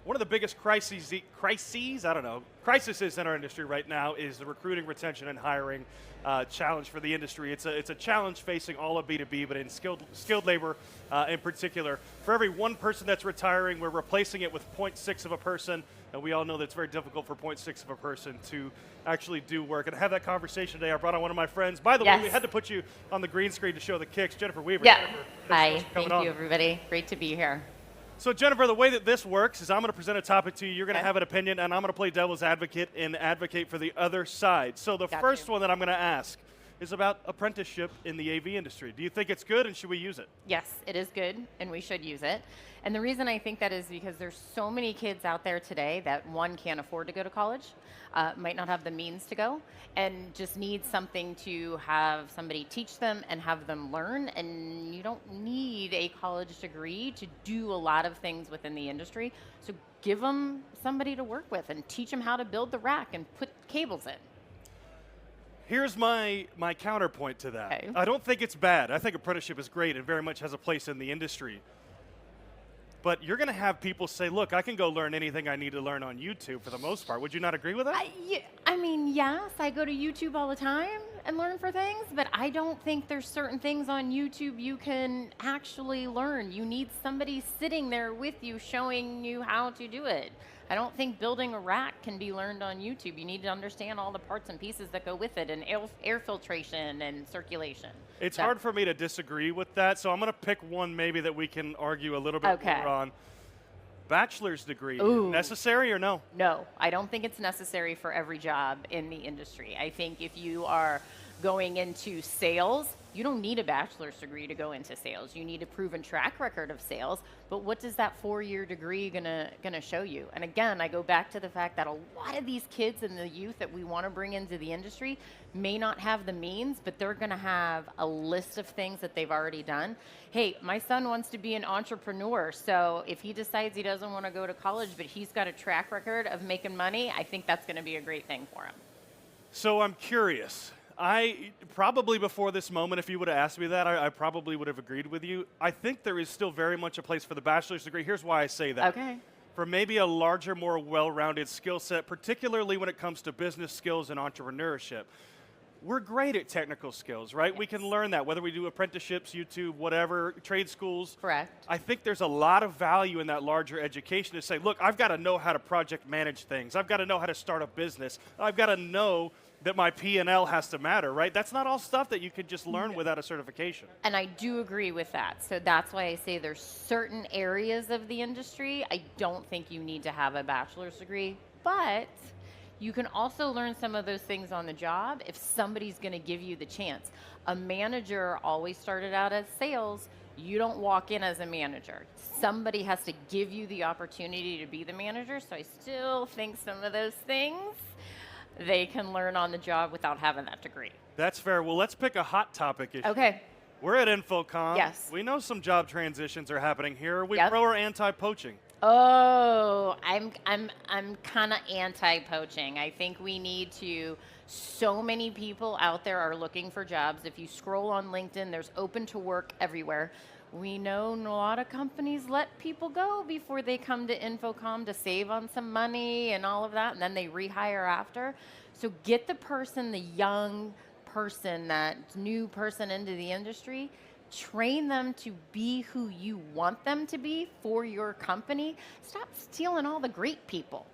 one of the biggest crises in our industry right now is the recruiting, retention, and hiring challenge for the industry. It's a challenge facing all of B2B, but in skilled labor in particular. For every one person that's retiring, we're replacing it with 0.6 of a person, and we all know that it's very difficult for 0.6 of a person to actually do work. And to have that conversation today, I brought on one of my friends. By the way, we had to put you on the green screen to show the kicks. Jennifer Weaver. Yeah. Jennifer, Hi. Thank you, everybody. Great to be here. So Jennifer, the way that this works is I'm going to present a topic to you, you're going to have an opinion, and I'm going to play devil's advocate and advocate for the other side. So the first one that I'm going to ask is about apprenticeship in the AV industry. Do you think it's good, and should we use it? Yes, it is good, and we should use it. And the reason I think that is because there's so many kids out there today that, one, can't afford to go to college, might not have the means to go, and just need something to have somebody teach them and have them learn. And you don't need a college degree to do a lot of things within the industry. So give them somebody to work with and teach them how to build the rack and put cables in. Here's my counterpoint to that. Okay. I don't think it's bad. I think apprenticeship is great and very much has a place in the industry. But you're going to have people say, look, I can go learn anything I need to learn on YouTube for the most part. Would you not agree with that? I mean, yes, I go to YouTube all the time and learn for things, but I don't think there's certain things on YouTube you can actually learn. You need somebody sitting there with you showing you how to do it. I don't think building a rack can be learned on YouTube. You need to understand all the parts and pieces that go with it, and air filtration and circulation. It's hard for me to disagree with that, so I'm going to pick one maybe that we can argue a little bit more on. Bachelor's degree, necessary or no? No, I don't think it's necessary for every job in the industry. I think if you are going into sales, you don't need a bachelor's degree to go into sales. You need a proven track record of sales, but what does that 4-year degree gonna show you? And again, I go back to the fact that a lot of these kids and the youth that we want to bring into the industry may not have the means, but they're gonna have a list of things that they've already done. Hey, my son wants to be an entrepreneur, so if he decides he doesn't want to go to college, but he's got a track record of making money, I think that's gonna be a great thing for him. So I'm curious. I probably before this moment, if you would have asked me that, I probably would have agreed with you. I think there is still very much a place for the bachelor's degree. Here's why I say that. Okay. For maybe a larger, more well-rounded skill set, particularly when it comes to business skills and entrepreneurship. We're great at technical skills, right? Yes. We can learn that, whether we do apprenticeships, YouTube, whatever, trade schools. Correct. I think there's a lot of value in that larger education to say, look, I've got to know how to project manage things. I've got to know how to start a business. I've got to know that my P&L has to matter, right? That's not all stuff that you could just learn without a certification. And I do agree with that. So that's why I say there's certain areas of the industry I don't think you need to have a bachelor's degree, but you can also learn some of those things on the job if somebody's going to give you the chance. A manager always started out as sales. You don't walk in as a manager. Somebody has to give you the opportunity to be the manager. So I still think some of those things they can learn on the job without having that degree. That's fair. Well, let's pick a hot topic issue. Okay. We're at InfoComm. Yes. We know some job transitions are happening here. Are we pro or anti-poaching? Oh, I'm kind of anti-poaching. I think we need to. So many people out there are looking for jobs. If you scroll on LinkedIn, there's open to work everywhere. We know a lot of companies let people go before they come to InfoComm to save on some money and all of that, and then they rehire after. So get the person, the young person, that new person into the industry, train them to be who you want them to be for your company. Stop stealing all the great people.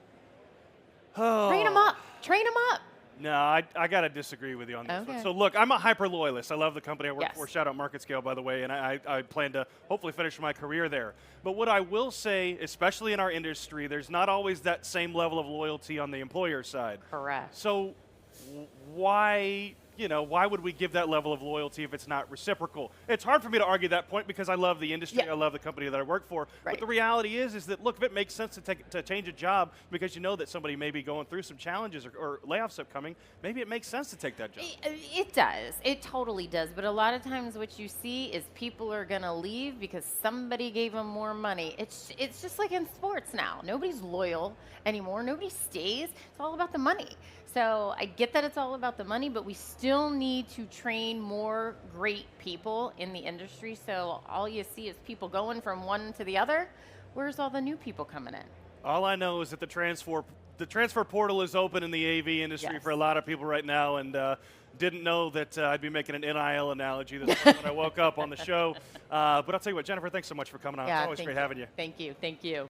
Oh. Train them up. Train them up. No, I got to disagree with you on this one. Okay. So look, I'm a hyper loyalist. I love the company I work Yes. for. Shout out Market Scale, by the way, and I plan to hopefully finish my career there. But what I will say, especially in our industry, there's not always that same level of loyalty on the employer side. Correct. So why would we give that level of loyalty if it's not reciprocal? It's hard for me to argue that point because I love the industry, I love the company that I work for. Right. But the reality is that, look, if it makes sense to change a job because you know that somebody may be going through some challenges or layoffs upcoming, maybe it makes sense to take that job. It does. It totally does. But a lot of times what you see is people are going to leave because somebody gave them more money. It's just like in sports now. Nobody's loyal anymore. Nobody stays. It's all about the money. So I get that it's all about the money, but we still need to train more great people in the industry. So all you see is people going from one to the other. Where's all the new people coming in? All I know is that the transfer portal is open in the AV industry Yes. for a lot of people right now, and didn't know that I'd be making an NIL analogy this morning when I woke up on the show. But I'll tell you what, Jennifer, thanks so much for coming on. Yeah, It's always thank great you. having you. Thank you. Thank you.